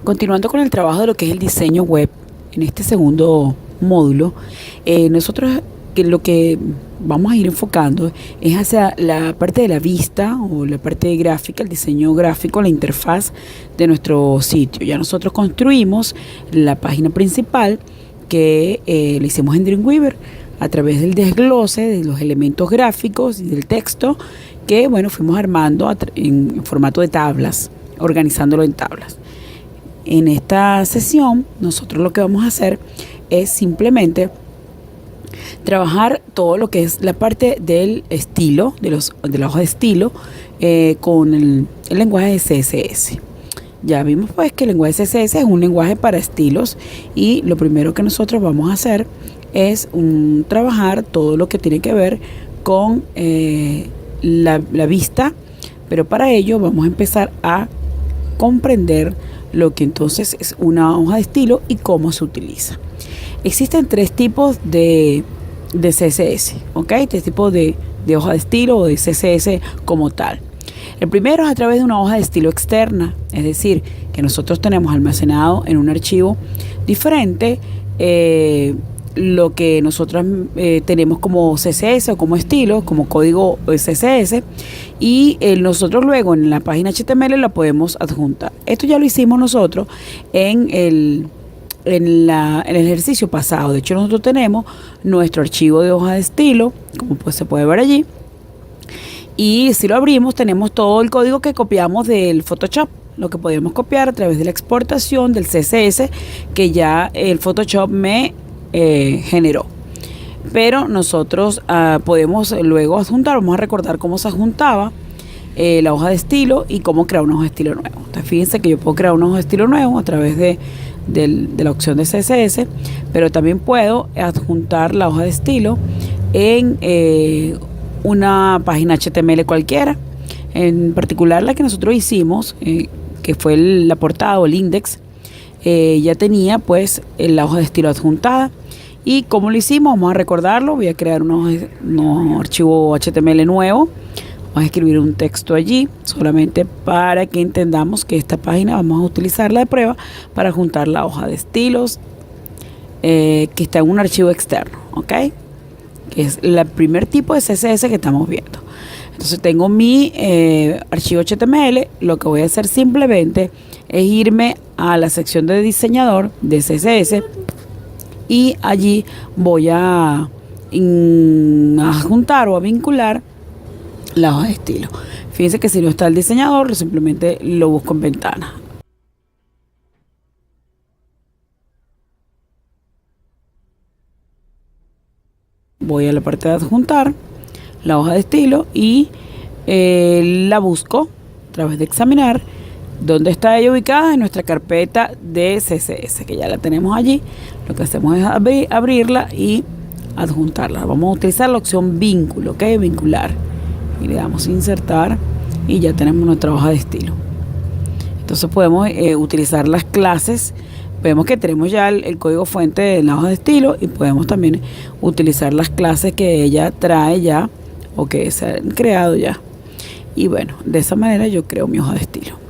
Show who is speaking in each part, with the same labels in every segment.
Speaker 1: Continuando con el trabajo de lo que es el diseño web, en este segundo módulo, nosotros lo que vamos a ir enfocando es hacia la parte de la vista o la parte gráfica, el diseño gráfico, la interfaz de nuestro sitio. Ya nosotros construimos la página principal que le hicimos en Dreamweaver a través del desglose de los elementos gráficos y del texto que, bueno, fuimos armando en formato de tablas, organizándolo en tablas. En esta sesión nosotros lo que vamos a hacer es simplemente trabajar todo lo que es la parte del estilo, de la hoja de estilo, con el lenguaje de CSS. Ya vimos pues que el lenguaje de CSS es un lenguaje para estilos y lo primero que nosotros vamos a hacer es trabajar todo lo que tiene que ver con la vista, pero para ello vamos a empezar a comprender lo que entonces es una hoja de estilo y cómo se utiliza. Existen tres tipos de CSS, ¿ok? Tres tipos de hoja de estilo o de CSS como tal. El primero es a través de una hoja de estilo externa, es decir, que nosotros tenemos almacenado en un archivo diferente lo que nosotros tenemos como CSS o como estilo, como código CSS, y nosotros luego en la página HTML la podemos adjuntar. Esto ya lo hicimos nosotros en el ejercicio pasado. De hecho, nosotros tenemos nuestro archivo de hoja de estilo, como pues se puede ver allí, y si lo abrimos tenemos todo el código que copiamos del Photoshop, lo que podemos copiar a través de la exportación del CSS que ya el Photoshop me generó. Pero nosotros podemos luego adjuntar. Vamos a recordar cómo se adjuntaba la hoja de estilo y cómo crear una hoja de estilo nuevo. Entonces, fíjense que yo puedo crear una hoja de estilo nuevo a través de la opción de CSS, pero también puedo adjuntar la hoja de estilo en una página HTML cualquiera, en particular la que nosotros hicimos, que fue la portada o el index. Ya tenía pues la hoja de estilo adjuntada. ¿Y cómo lo hicimos? Vamos a recordarlo. Voy a crear un archivo HTML nuevo. Vamos a escribir un texto allí, solamente para que entendamos que esta página vamos a utilizarla de prueba para juntar la hoja de estilos que está en un archivo externo, ¿ok? Que es el primer tipo de CSS que estamos viendo. Entonces tengo mi archivo HTML. Lo que voy a hacer simplemente es irme a la sección de diseñador de CSS y allí voy a adjuntar o a vincular la hoja de estilo. Fíjense que si no está el diseñador, simplemente lo busco en ventana. Voy a la parte de adjuntar la hoja de estilo y la busco a través de examinar. ¿Dónde está ella ubicada? En nuestra carpeta de CSS, que ya la tenemos allí. Lo que hacemos es abrirla y adjuntarla. Vamos a utilizar la opción vínculo, ¿ok? Vincular. Y le damos insertar y ya tenemos nuestra hoja de estilo. Entonces podemos utilizar las clases. Vemos que tenemos ya el código fuente de la hoja de estilo y podemos también utilizar las clases que ella trae ya o que se han creado ya. Y bueno, de esa manera yo creo mi hoja de estilo.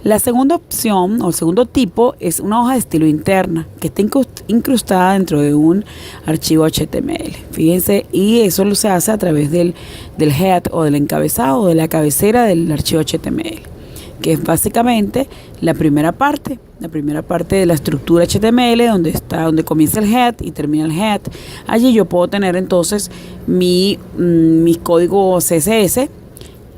Speaker 1: La segunda opción o el segundo tipo es una hoja de estilo interna que está incrustada dentro de un archivo HTML. Fíjense, y eso se hace a través del head o del encabezado o de la cabecera del archivo HTML, que es básicamente la primera parte de la estructura HTML, donde comienza el head y termina el head. Allí yo puedo tener entonces mi código CSS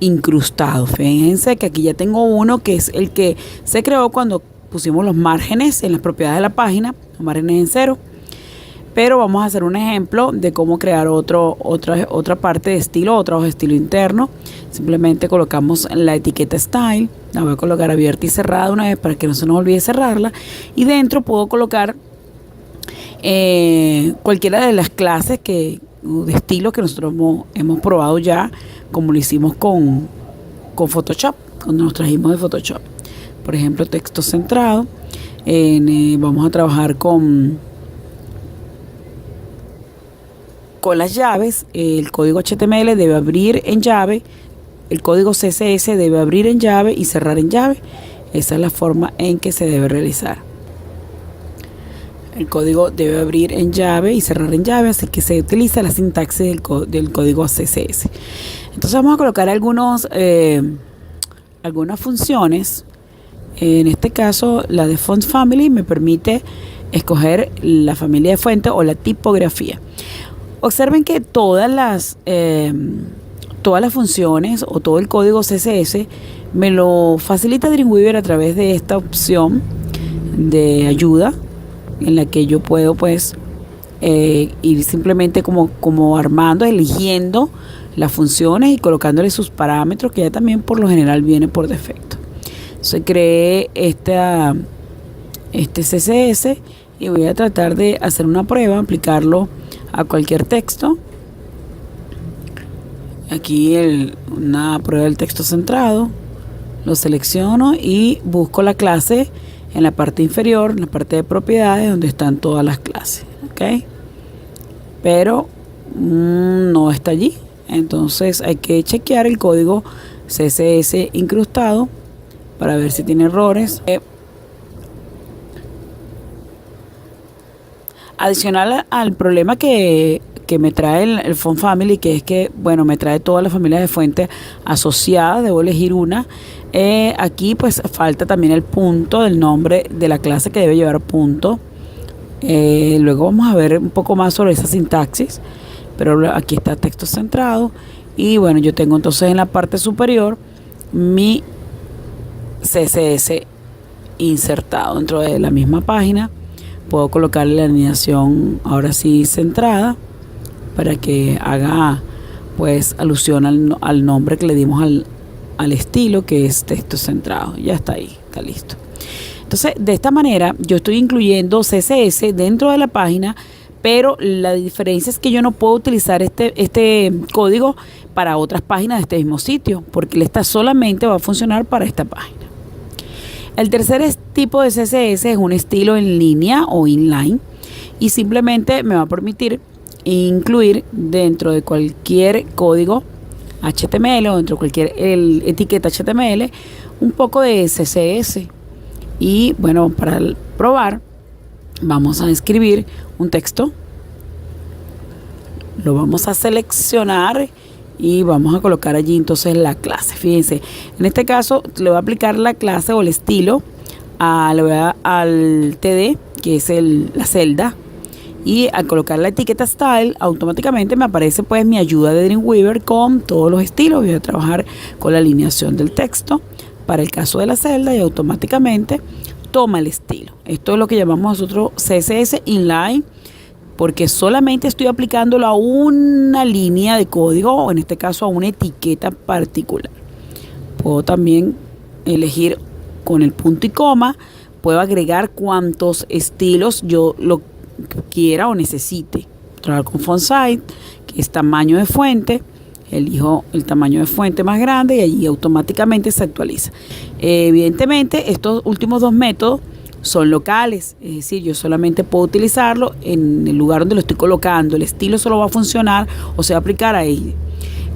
Speaker 1: incrustado. Fíjense que aquí ya tengo uno que es el que se creó cuando pusimos los márgenes en las propiedades de la página, los márgenes en 0. Pero vamos a hacer un ejemplo de cómo crear otra parte de estilo, otra hoja de estilo interno. Simplemente colocamos la etiqueta style, la voy a colocar abierta y cerrada una vez para que no se nos olvide cerrarla. Y dentro puedo colocar cualquiera de las clases de estilo que nosotros hemos probado ya, como lo hicimos con Photoshop, cuando nos trajimos de Photoshop. Por ejemplo, texto centrado. Vamos a trabajar con las llaves. El código HTML debe abrir en llave, el código CSS debe abrir en llave y cerrar en llave. Esa es la forma en que se debe realizar. El código debe abrir en llave y cerrar en llave, así que se utiliza la sintaxis del código CSS. Entonces vamos a colocar algunas funciones. En este caso, la de Font Family me permite escoger la familia de fuente o la tipografía. Observen que todas las funciones o todo el código CSS me lo facilita Dreamweaver a través de esta opción de ayuda, en la que yo puedo pues ir simplemente como armando, eligiendo las funciones y colocándole sus parámetros, que ya también por lo general viene por defecto. Entonces creé este CSS y voy a tratar de hacer una prueba, aplicarlo a cualquier texto. Aquí una prueba del texto centrado, lo selecciono y busco la clase en la parte inferior, en la parte de propiedades, donde están todas las clases, ¿ok? Pero no está allí, entonces hay que chequear el código CSS incrustado para ver si tiene errores. Adicional al problema que me trae el Font Family, que es que, bueno, me trae todas las familias de fuente asociadas, debo elegir una. Aquí pues falta también el punto del nombre de la clase, que debe llevar punto. Luego vamos a ver un poco más sobre esa sintaxis, pero aquí está texto centrado. Y bueno, yo tengo entonces en la parte superior mi CSS insertado dentro de la misma página. Puedo colocarle la alineación ahora sí centrada, para que haga pues alusión al nombre que le dimos al estilo, que es texto centrado. Ya está ahí, está listo. Entonces, de esta manera yo estoy incluyendo CSS dentro de la página, pero la diferencia es que yo no puedo utilizar este código para otras páginas de este mismo sitio, porque esta solamente va a funcionar para esta página. El tercer tipo de CSS es un estilo en línea o inline, y simplemente me va a permitir incluir dentro de cualquier código HTML o dentro de cualquier etiqueta HTML un poco de CSS. Y bueno, para probar vamos a escribir un texto, lo vamos a seleccionar y vamos a colocar allí entonces la clase. Fíjense, en este caso le voy a aplicar la clase o el estilo al TD, que es la celda, y al colocar la etiqueta style automáticamente me aparece pues mi ayuda de Dreamweaver con todos los estilos. Voy a trabajar con la alineación del texto para el caso de la celda y automáticamente toma el estilo. Esto es lo que llamamos nosotros CSS inline, porque solamente estoy aplicándolo a una línea de código, o en este caso a una etiqueta particular. Puedo también elegir con el punto y coma, puedo agregar cuantos estilos yo lo quiera o necesite. Trabajar con font size, que es tamaño de fuente, elijo el tamaño de fuente más grande y allí automáticamente se actualiza. Evidentemente estos últimos dos métodos son locales, es decir, yo solamente puedo utilizarlo en el lugar donde lo estoy colocando. El estilo solo va a funcionar o se va a aplicar ahí.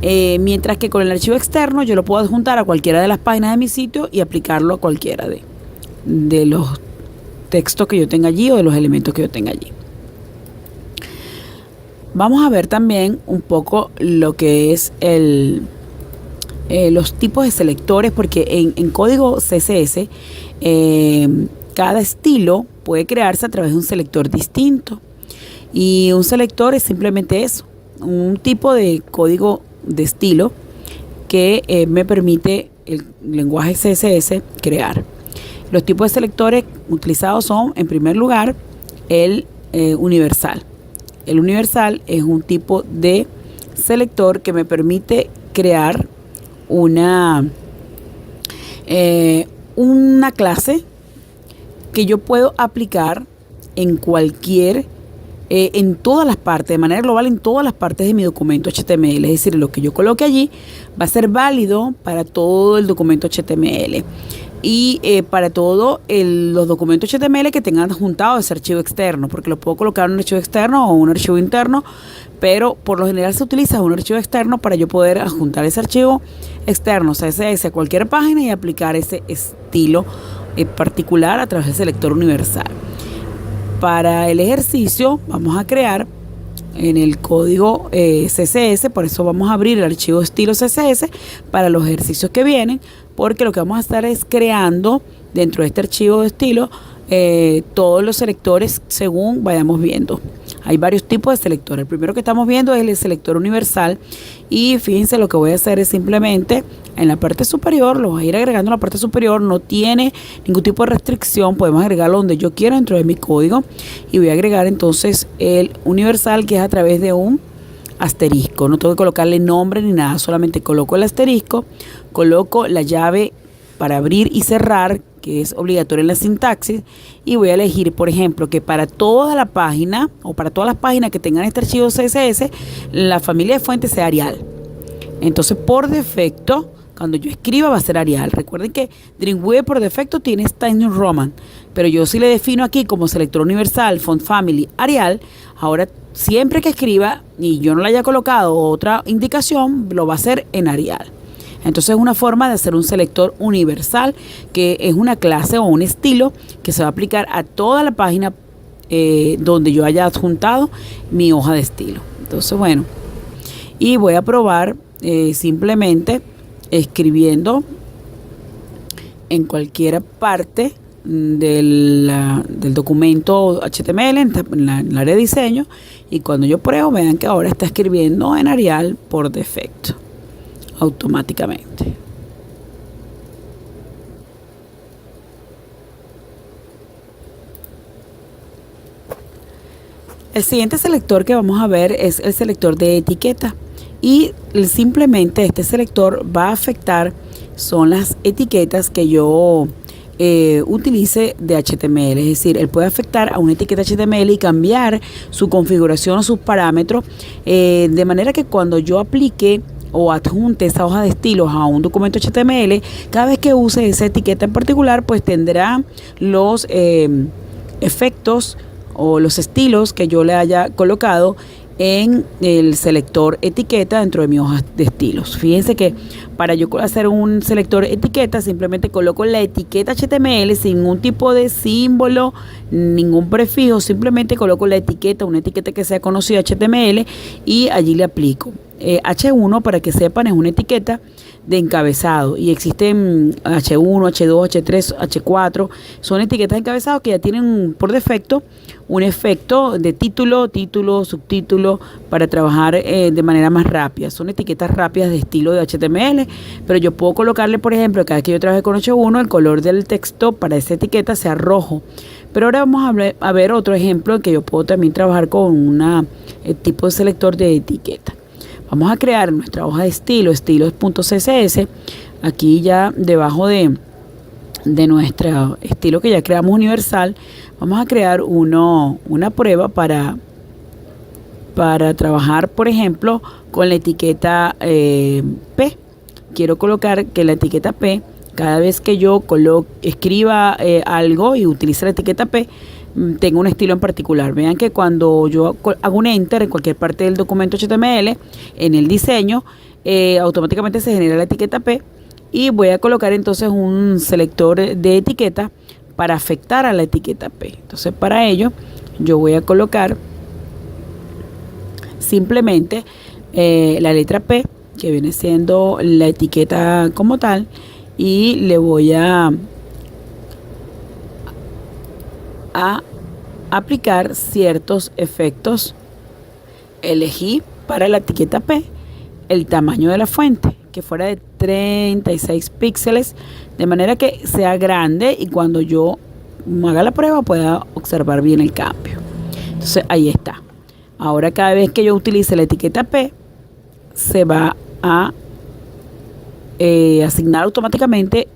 Speaker 1: Mientras que con el archivo externo yo lo puedo adjuntar a cualquiera de las páginas de mi sitio y aplicarlo a cualquiera de los textos que yo tenga allí o de los elementos que yo tenga allí. Vamos a ver también un poco lo que es los tipos de selectores, porque en código CSS cada estilo puede crearse a través de un selector distinto, y un selector es simplemente eso, un tipo de código de estilo que me permite el lenguaje CSS crear. Los tipos de selectores utilizados son, en primer lugar, el universal. El universal es un tipo de selector que me permite crear una clase que yo puedo aplicar en todas las partes, de manera global en todas las partes de mi documento HTML. Es decir, lo que yo coloque allí va a ser válido para todo el documento HTML. Y para todos los documentos HTML que tengan adjuntado ese archivo externo, porque lo puedo colocar en un archivo externo o un archivo interno, pero por lo general se utiliza un archivo externo para yo poder adjuntar ese archivo externo CSS a cualquier página y aplicar ese estilo particular a través del selector universal. Para el ejercicio vamos a crear en el código CSS, por eso vamos a abrir el archivo estilo CSS para los ejercicios que vienen, porque lo que vamos a estar es creando dentro de este archivo de estilo todos los selectores según vayamos viendo. Hay varios tipos de selectores. El primero que estamos viendo es el selector universal, y fíjense, lo que voy a hacer es simplemente en la parte superior, lo voy a ir agregando en la parte superior, no tiene ningún tipo de restricción, podemos agregarlo donde yo quiera dentro de mi código, y voy a agregar entonces el universal, que es a través de un asterisco. No tengo que colocarle nombre ni nada, solamente coloco el asterisco, coloco la llave para abrir y cerrar, que es obligatorio en la sintaxis, y voy a elegir, por ejemplo, que para toda la página o para todas las páginas que tengan este archivo CSS, la familia de fuente sea Arial. Entonces, por defecto, cuando yo escriba va a ser Arial. Recuerden que Dreamweaver por defecto tiene Times New Roman, pero yo sí le defino aquí como selector universal, font family, Arial. Ahora, siempre que escriba y yo no le haya colocado otra indicación, lo va a hacer en Arial. Entonces es una forma de hacer un selector universal, que es una clase o un estilo que se va a aplicar a toda la página donde yo haya adjuntado mi hoja de estilo. Entonces, bueno, y voy a probar simplemente escribiendo en cualquier parte del documento HTML en el área de diseño, y cuando yo pruebo, vean que ahora está escribiendo en Arial por defecto automáticamente. El siguiente selector que vamos a ver es el selector de etiqueta, y simplemente este selector va a afectar son las etiquetas que yo utilice de HTML. Es decir, él puede afectar a una etiqueta HTML y cambiar su configuración o sus parámetros, de manera que cuando yo aplique o adjunte esa hoja de estilos a un documento HTML, cada vez que use esa etiqueta en particular, pues tendrá los efectos o los estilos que yo le haya colocado en el selector etiqueta dentro de mi hoja de estilos. Fíjense que para yo hacer un selector etiqueta, simplemente coloco la etiqueta HTML sin ningún tipo de símbolo, ningún prefijo, simplemente coloco la etiqueta, una etiqueta que sea conocida HTML, y allí le aplico. H1, para que sepan, es una etiqueta de encabezado, y existen H1, H2, H3, H4, son etiquetas de encabezado que ya tienen por defecto un efecto de título, subtítulo, para trabajar de manera más rápida. Son etiquetas rápidas de estilo de HTML, pero yo puedo colocarle, por ejemplo, cada vez que yo trabaje con H1, el color del texto para esa etiqueta sea rojo. Pero ahora vamos a ver otro ejemplo en que yo puedo también trabajar con un tipo de selector de etiqueta. Vamos a crear nuestra hoja de estilo, estilos.css, aquí ya debajo de nuestro estilo que ya creamos universal. Vamos a crear una prueba para trabajar, por ejemplo, con la etiqueta P. Quiero colocar que la etiqueta P, cada vez que yo escriba algo y utilice la etiqueta P, tengo un estilo en particular. Vean que cuando yo hago un enter en cualquier parte del documento HTML, en el diseño, automáticamente se genera la etiqueta P, y voy a colocar entonces un selector de etiqueta para afectar a la etiqueta P. Entonces, para ello yo voy a colocar simplemente la letra P, que viene siendo la etiqueta como tal, y le voy a aplicar ciertos efectos. Elegí para la etiqueta P el tamaño de la fuente, que fuera de 36 píxeles, de manera que sea grande y cuando yo haga la prueba pueda observar bien el cambio. Entonces, ahí está. Ahora, cada vez que yo utilice la etiqueta P, se va a asignar automáticamente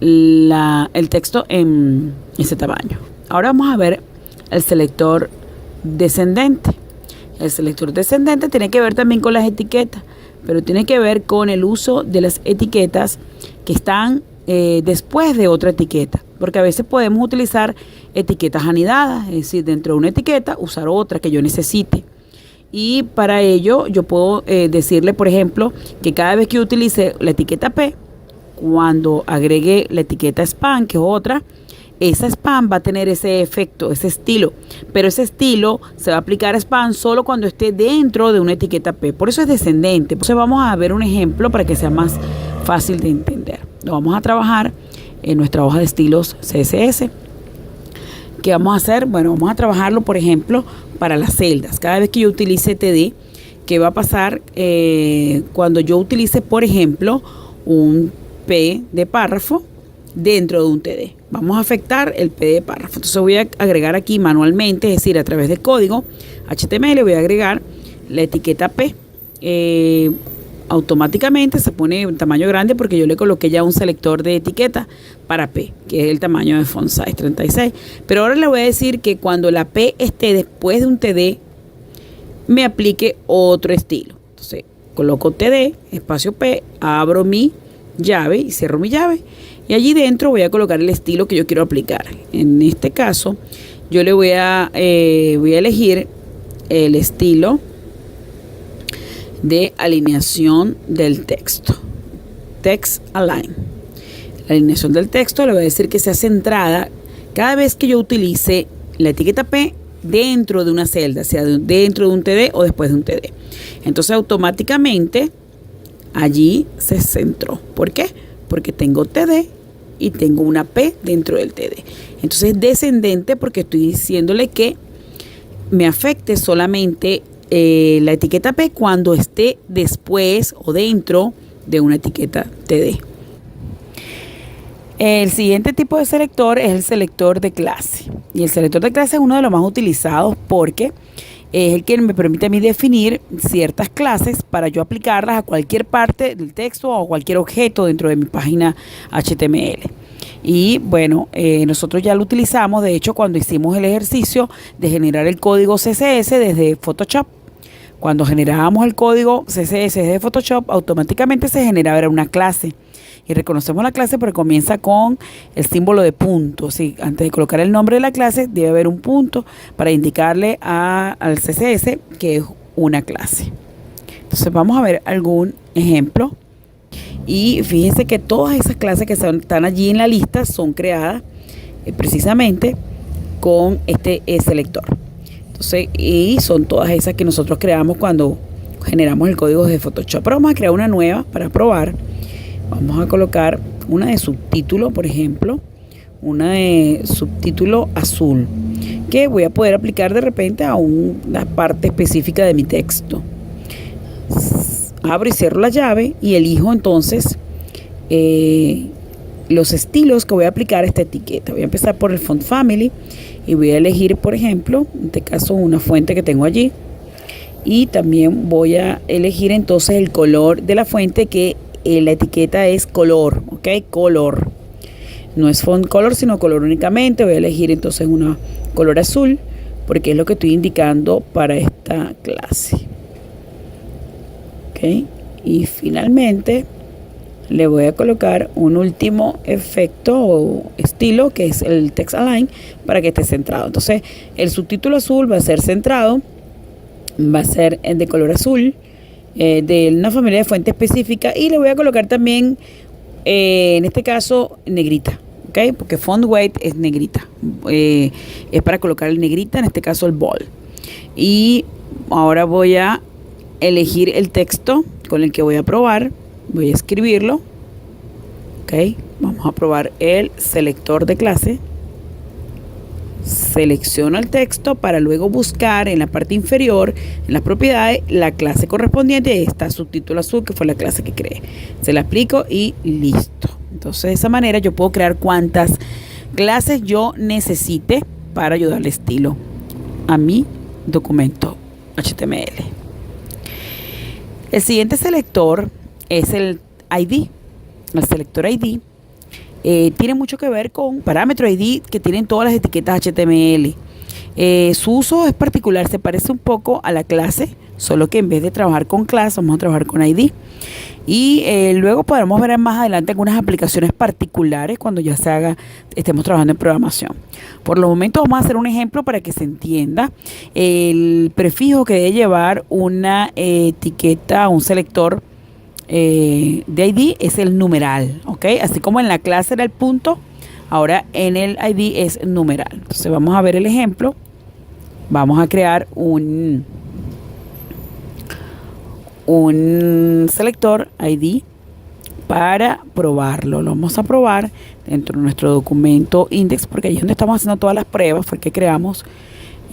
Speaker 1: el texto en ese tamaño. Ahora vamos a ver el selector descendente. El selector descendente tiene que ver también con las etiquetas, pero tiene que ver con el uso de las etiquetas que están después de otra etiqueta, porque a veces podemos utilizar etiquetas anidadas, es decir, dentro de una etiqueta usar otra que yo necesite, Y para ello yo puedo decirle, por ejemplo, que cada vez que yo utilice la etiqueta P, cuando agregue la etiqueta spam, que es otra, esa spam va a tener ese efecto, ese estilo, pero ese estilo se va a aplicar a spam solo cuando esté dentro de una etiqueta P. Por eso es descendente. Entonces vamos a ver un ejemplo para que sea más fácil de entender. Lo vamos a trabajar en nuestra hoja de estilos CSS. ¿Qué vamos a hacer? Bueno, vamos a trabajarlo, por ejemplo, para las celdas. Cada vez que yo utilice TD, ¿qué va a pasar cuando yo utilice, por ejemplo, un P de párrafo dentro de un TD? Vamos a afectar el P de párrafo. Entonces voy a agregar aquí manualmente, es decir, a través del código HTML, voy a agregar la etiqueta P. Automáticamente se pone en tamaño grande porque yo le coloqué ya un selector de etiqueta para P, que es el tamaño de font size 36. Pero ahora le voy a decir que cuando la P esté después de un TD, me aplique otro estilo. Entonces coloco TD, espacio P, abro mi llave y cierro mi llave. Y allí dentro voy a colocar el estilo que yo quiero aplicar. En este caso, yo le voy a elegir el estilo de alineación del texto. Text Align. La alineación del texto le voy a decir que sea centrada cada vez que yo utilice la etiqueta P dentro de una celda, sea dentro de un TD o después de un TD. Entonces automáticamente allí se centró. ¿Por qué? Porque tengo TD y tengo una P dentro del TD. Entonces es descendente porque estoy diciéndole que me afecte solamente la etiqueta P cuando esté después o dentro de una etiqueta TD. El siguiente tipo de selector es el selector de clase. Y el selector de clase es uno de los más utilizados porque es el que me permite a mí definir ciertas clases para yo aplicarlas a cualquier parte del texto o a cualquier objeto dentro de mi página HTML. Y bueno, nosotros ya lo utilizamos, de hecho, cuando hicimos el ejercicio de generar el código CSS desde Photoshop. Cuando generábamos el código CSS desde Photoshop, automáticamente se generaba una clase. Y reconocemos la clase porque comienza con el símbolo de punto. ¿Sí? Antes de colocar el nombre de la clase, debe haber un punto para indicarle al CSS que es una clase. Entonces vamos a ver algún ejemplo. Y fíjense que todas esas clases que están allí en la lista son creadas precisamente con este selector. Entonces, y son todas esas que nosotros creamos cuando generamos el código de Photoshop. Pero vamos a crear una nueva para probar. Vamos a colocar una de subtítulo, por ejemplo, una de subtítulo azul, que voy a poder aplicar de repente a una parte específica de mi texto. Abro y cierro la llave y elijo entonces los estilos que voy a aplicar a esta etiqueta. Voy a empezar por el Font Family y voy a elegir, por ejemplo, en este caso una fuente que tengo allí. Y también voy a elegir entonces el color de la fuente, que la etiqueta es color, ¿ok? Color. No es font color, sino color únicamente. Voy a elegir entonces una color azul, porque es lo que estoy indicando para esta clase. ¿Ok? Y finalmente le voy a colocar un último efecto o estilo, que es el Text Align, para que esté centrado. Entonces, el subtítulo azul va a ser centrado, va a ser de color azul, de una familia de fuente específica, y le voy a colocar también, en este caso, negrita, ¿ok? Porque font weight es negrita, es para colocar el negrita, en este caso el bold. Y ahora voy a elegir el texto con el que voy a probar, voy a escribirlo, ¿ok? Vamos a probar el selector de clase. Selecciono el texto para luego buscar en la parte inferior, en las propiedades, la clase correspondiente a esta subtítulo azul, que fue la clase que creé. Se la aplico y listo. Entonces, de esa manera yo puedo crear cuantas clases yo necesite para ayudarle estilo a mi documento HTML. El siguiente selector es el ID. El selector ID tiene mucho que ver con parámetro ID que tienen todas las etiquetas HTML. Su uso es particular, se parece un poco a la clase, solo que en vez de trabajar con clase, vamos a trabajar con ID. Y luego podremos ver más adelante algunas aplicaciones particulares cuando ya estemos trabajando en programación. Por los momentos vamos a hacer un ejemplo para que se entienda. El prefijo que debe llevar una etiqueta, un selector de ID es el numeral, ¿ok? Así como en la clase era el punto, ahora en el ID es numeral. Entonces vamos a ver el ejemplo. Vamos a crear un selector ID para probarlo. Lo vamos a probar dentro de nuestro documento index, porque ahí es donde estamos haciendo todas las pruebas, fue que creamos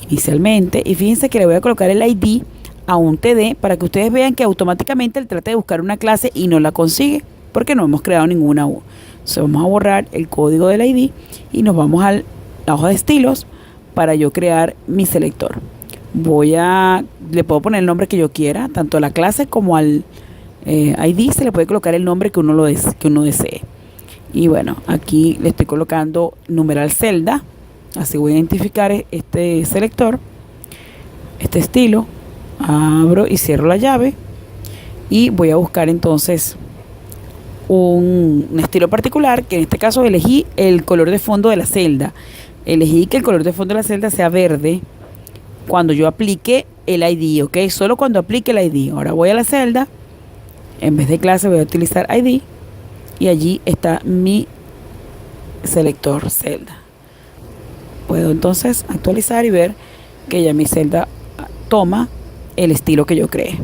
Speaker 1: inicialmente. Y fíjense que le voy a colocar el ID a un TD para que ustedes vean que automáticamente él trata de buscar una clase y no la consigue porque no hemos creado ninguna U. Entonces vamos a borrar el código del ID y nos vamos a la hoja de estilos para yo crear mi selector. Le puedo poner el nombre que yo quiera, tanto a la clase como al ID se le puede colocar el nombre que uno desee. Y bueno, aquí le estoy colocando numeral celda, así voy a identificar este selector, este estilo. Abro y cierro la llave y voy a buscar entonces un estilo particular, que en este caso elegí el color de fondo de la celda. Elegí que el color de fondo de la celda sea verde cuando yo aplique el ID, ¿ok? Solo cuando aplique el ID. Ahora voy a la celda, en vez de clase voy a utilizar ID y allí está mi selector celda. Puedo entonces actualizar y ver que ya mi celda toma el estilo que yo creé.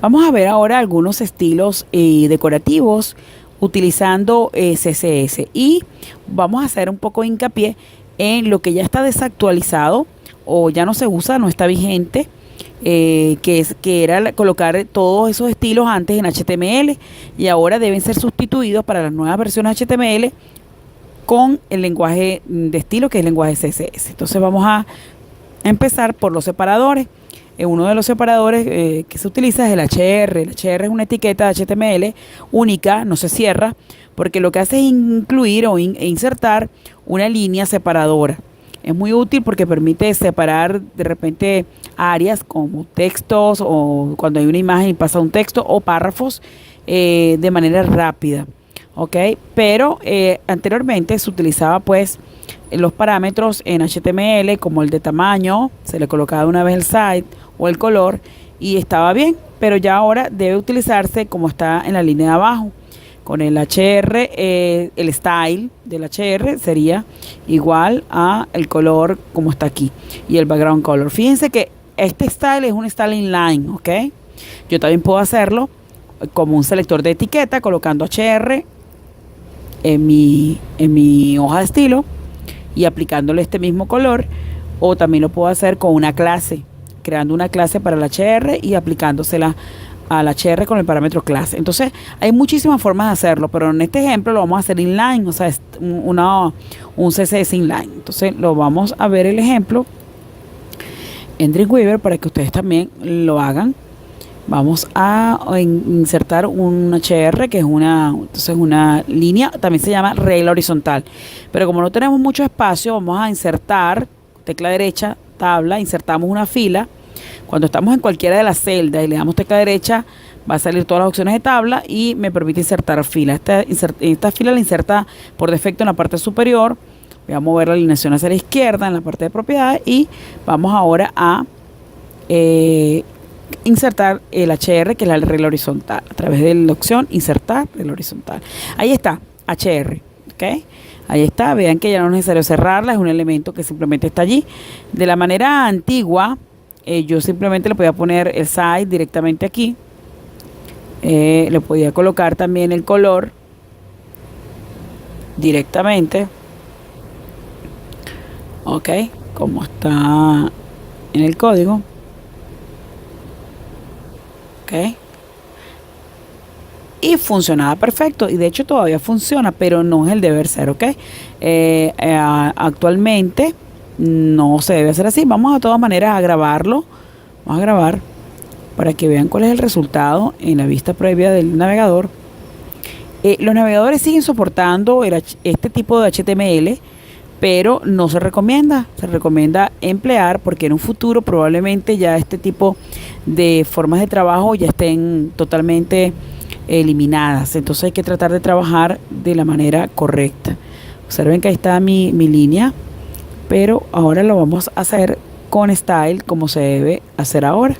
Speaker 1: Vamos a ver ahora algunos estilos decorativos utilizando CSS y vamos a hacer un poco de hincapié en lo que ya está desactualizado o ya no se usa, no está vigente, que era colocar todos esos estilos antes en HTML y ahora deben ser sustituidos para las nuevas versiones HTML con el lenguaje de estilo, que es el lenguaje CSS. Entonces vamos a empezar por los separadores. Uno de los separadores que se utiliza es el HR. El HR es una etiqueta de HTML única, no se cierra, porque lo que hace es incluir o insertar una línea separadora. Es muy útil porque permite separar de repente áreas como textos o cuando hay una imagen y pasa un texto o párrafos de manera rápida. Ok, pero anteriormente se utilizaba pues los parámetros en HTML como el de tamaño, se le colocaba una vez el size o el color y estaba bien, pero ya ahora debe utilizarse como está en la línea de abajo. Con el HR, el style del HR sería igual a el color como está aquí y el background color. Fíjense que este style es un style inline, ok. Yo también puedo hacerlo como un selector de etiqueta colocando HR en mi hoja de estilo y aplicándole este mismo color, o también lo puedo hacer con una clase, creando una clase para la HR y aplicándosela al HR con el parámetro clase. Entonces hay muchísimas formas de hacerlo, pero en este ejemplo lo vamos a hacer inline, o sea, es un CSS inline. Entonces lo vamos a ver el ejemplo en Dreamweaver para que ustedes también lo hagan. Vamos a insertar un HR que es una línea, también se llama regla horizontal, pero como no tenemos mucho espacio vamos a insertar, tecla derecha, tabla, insertamos una fila. Cuando estamos en cualquiera de las celdas y le damos tecla derecha va a salir todas las opciones de tabla y me permite insertar fila. Esta fila la inserta por defecto en la parte superior. Voy a mover la alineación hacia la izquierda en la parte de propiedades y vamos ahora a insertar el HR, que es la regla horizontal, a través de la opción insertar regla horizontal. Ahí está, HR, ¿ok? Ahí está, vean que ya no es necesario cerrarla, es un elemento que simplemente está allí. De la manera antigua, yo simplemente le podía poner el size directamente aquí. Le podía colocar también el color directamente. Ok, como está en el código. Ok. Y funcionaba perfecto, y de hecho todavía funciona, pero no es el deber ser, ¿ok? Actualmente no se debe hacer así. Vamos de todas maneras a grabarlo. Vamos a grabar para que vean cuál es el resultado en la vista previa del navegador. Los navegadores siguen soportando este tipo de HTML, pero no se recomienda. Se recomienda emplear porque en un futuro probablemente ya este tipo de formas de trabajo ya estén totalmente eliminadas. Entonces hay que tratar de trabajar de la manera correcta. Observen que ahí está mi línea, pero ahora lo vamos a hacer con Style como se debe hacer ahora,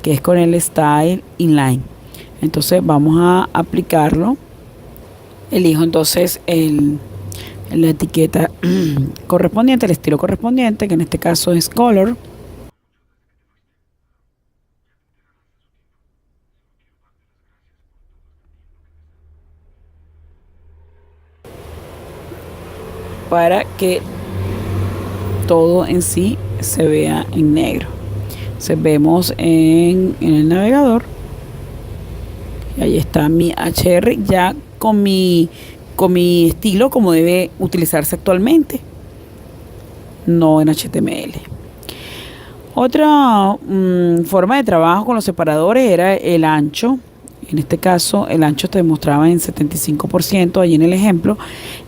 Speaker 1: que es con el Style Inline. Entonces vamos a aplicarlo. Elijo entonces la etiqueta correspondiente, el estilo correspondiente, que en este caso es Color. Para que todo en sí se vea en negro. Entonces vemos en el navegador. Y ahí está mi HR ya con mi estilo como debe utilizarse actualmente, no en HTML. Otra forma de trabajo con los separadores era el ancho. En este caso el ancho te mostraba en 75% allí en el ejemplo.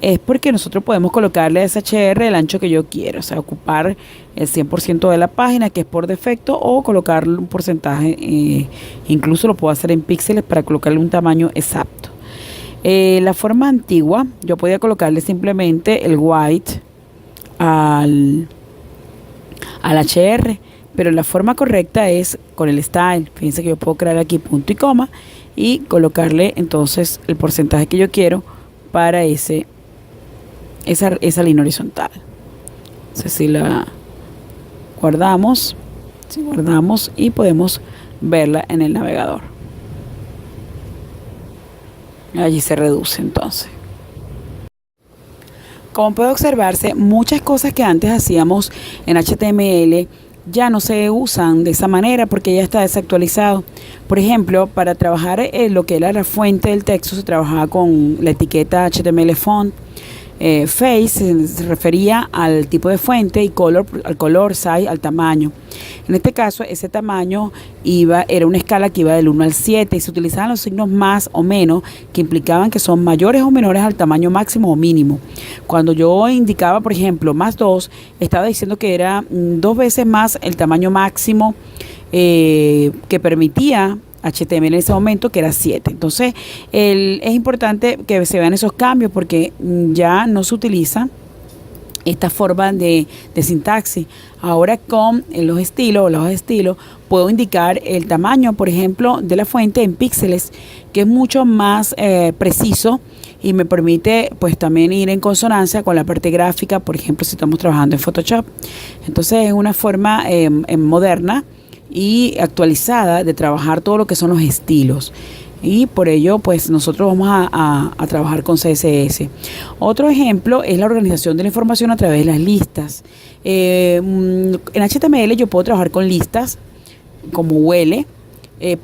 Speaker 1: Es porque nosotros podemos colocarle a ese HR el ancho que yo quiero, o sea, ocupar el 100% de la página, que es por defecto, o colocarle un porcentaje, incluso lo puedo hacer en píxeles para colocarle un tamaño exacto. La forma antigua, yo podía colocarle simplemente el white al HR, pero la forma correcta es con el style. Fíjense que yo puedo crear aquí punto y coma y colocarle entonces el porcentaje que yo quiero para esa línea horizontal. Entonces si la guardamos, y podemos verla en el navegador. Allí se reduce entonces. Como puede observarse, muchas cosas que antes hacíamos en HTML ya no se usan de esa manera porque ya está desactualizado. Por ejemplo, para trabajar lo que era la fuente del texto se trabajaba con la etiqueta HTML font. Face se refería al tipo de fuente y color, al color, size, al tamaño. En este caso, ese tamaño era una escala que iba del 1 al 7 y se utilizaban los signos más o menos que implicaban que son mayores o menores al tamaño máximo o mínimo. Cuando yo indicaba, por ejemplo, +2, estaba diciendo que era 2 veces más el tamaño máximo que permitía HTML en ese momento, que era 7. Entonces es importante que se vean esos cambios porque ya no se utiliza esta forma de sintaxis. Ahora con los estilos o los estilos puedo indicar el tamaño, por ejemplo, de la fuente en píxeles, que es mucho más preciso y me permite pues también ir en consonancia con la parte gráfica, por ejemplo, si estamos trabajando en Photoshop. Entonces es una forma moderna y actualizada de trabajar todo lo que son los estilos, y por ello pues nosotros vamos a trabajar con CSS. Otro ejemplo es la organización de la información a través de las listas. En HTML yo puedo trabajar con listas como UL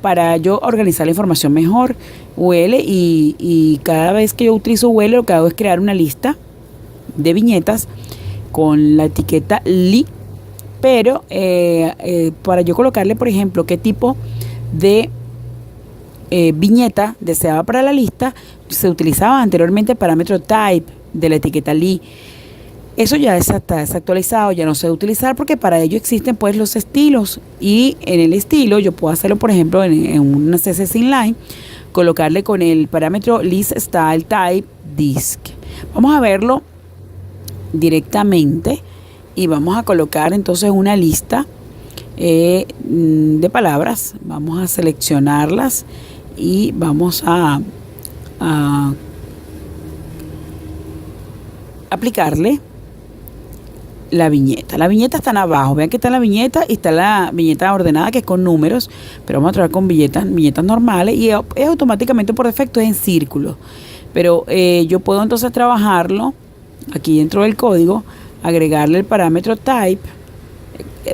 Speaker 1: para yo organizar la información mejor. UL y cada vez que yo utilizo UL lo que hago es crear una lista de viñetas con la etiqueta li. Pero para yo colocarle, por ejemplo, qué tipo de viñeta deseaba para la lista, se utilizaba anteriormente el parámetro type de la etiqueta li. Eso ya está desactualizado, ya no se debe utilizar porque para ello existen pues los estilos, y en el estilo yo puedo hacerlo, por ejemplo, en una CSS inline, colocarle con el parámetro list style type disk. Vamos a verlo directamente. Y vamos a colocar entonces una lista de palabras. Vamos a seleccionarlas y vamos a aplicarle la viñeta. La viñeta está abajo. Vean que está la viñeta y está la viñeta ordenada, que es con números, pero vamos a trabajar con viñetas normales, y es automáticamente por defecto es en círculo. Pero yo puedo entonces trabajarlo aquí dentro del código, agregarle el parámetro type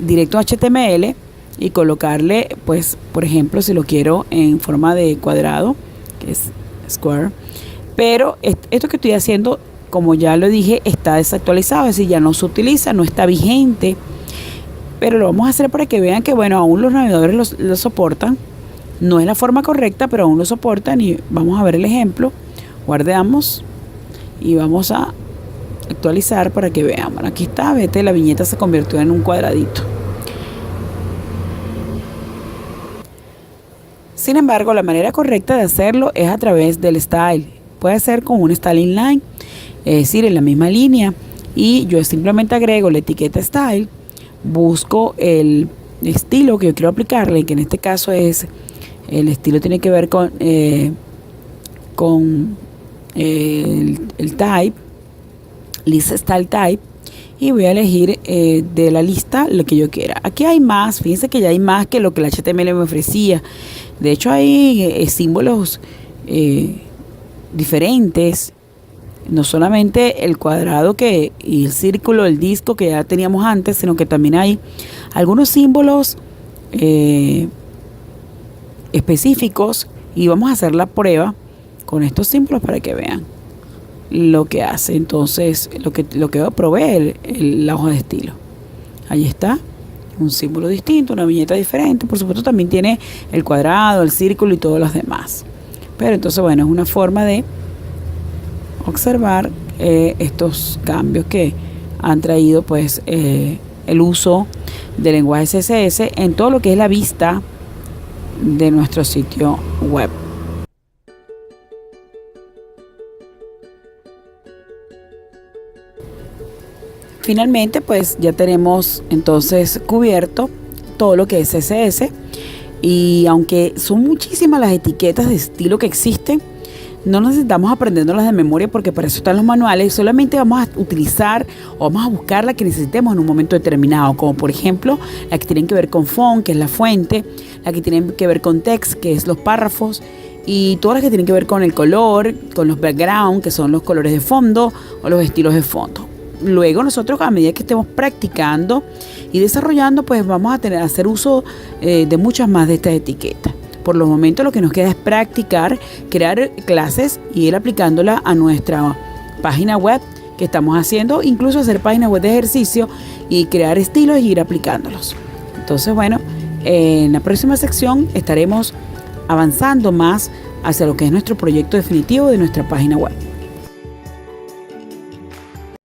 Speaker 1: directo a HTML y colocarle, pues, por ejemplo, si lo quiero en forma de cuadrado, que es square. Pero esto que estoy haciendo, como ya lo dije, está desactualizado, es decir, ya no se utiliza, no está vigente. Pero lo vamos a hacer para que vean que, bueno, aún los navegadores lo soportan. No es la forma correcta, pero aún lo soportan, y vamos a ver el ejemplo. Guardamos y vamos a actualizar para que vean. Bueno, aquí está, vete, la viñeta se convirtió en un cuadradito. Sin embargo, la manera correcta de hacerlo es a través del style. Puede ser con un style inline, es decir, en la misma línea, y yo simplemente agrego la etiqueta style, busco el estilo que yo quiero aplicarle, que en este caso es, el estilo tiene que ver con el type, list style type, y voy a elegir de la lista lo que yo quiera. Aquí hay más, fíjense que ya hay más que lo que el HTML me ofrecía. De hecho hay símbolos diferentes, no solamente el cuadrado y el círculo, el disco que ya teníamos antes, sino que también hay algunos símbolos específicos, y vamos a hacer la prueba con estos símbolos para que vean lo que hace. Entonces lo que provee la hoja de estilo. Ahí está, un símbolo distinto, una viñeta diferente. Por supuesto también tiene el cuadrado, el círculo y todos los demás. Pero entonces, bueno, es una forma de observar estos cambios que han traído pues el uso del lenguaje CSS en todo lo que es la vista de nuestro sitio web. Finalmente, pues ya tenemos entonces cubierto todo lo que es CSS, y aunque son muchísimas las etiquetas de estilo que existen, no necesitamos aprenderlas de memoria, porque para eso están los manuales. Solamente vamos a utilizar o vamos a buscar la que necesitemos en un momento determinado, como por ejemplo la que tienen que ver con font, que es la fuente, la que tienen que ver con text, que es los párrafos, y todas las que tienen que ver con el color, con los background, que son los colores de fondo o los estilos de fondo. Luego nosotros, a medida que estemos practicando y desarrollando, pues vamos a hacer uso de muchas más de estas etiquetas. Por los momentos lo que nos queda es practicar, crear clases y ir aplicándola a nuestra página web que estamos haciendo, incluso hacer páginas web de ejercicio y crear estilos y ir aplicándolos. Entonces, bueno, en la próxima sección estaremos avanzando más hacia lo que es nuestro proyecto definitivo de nuestra página web.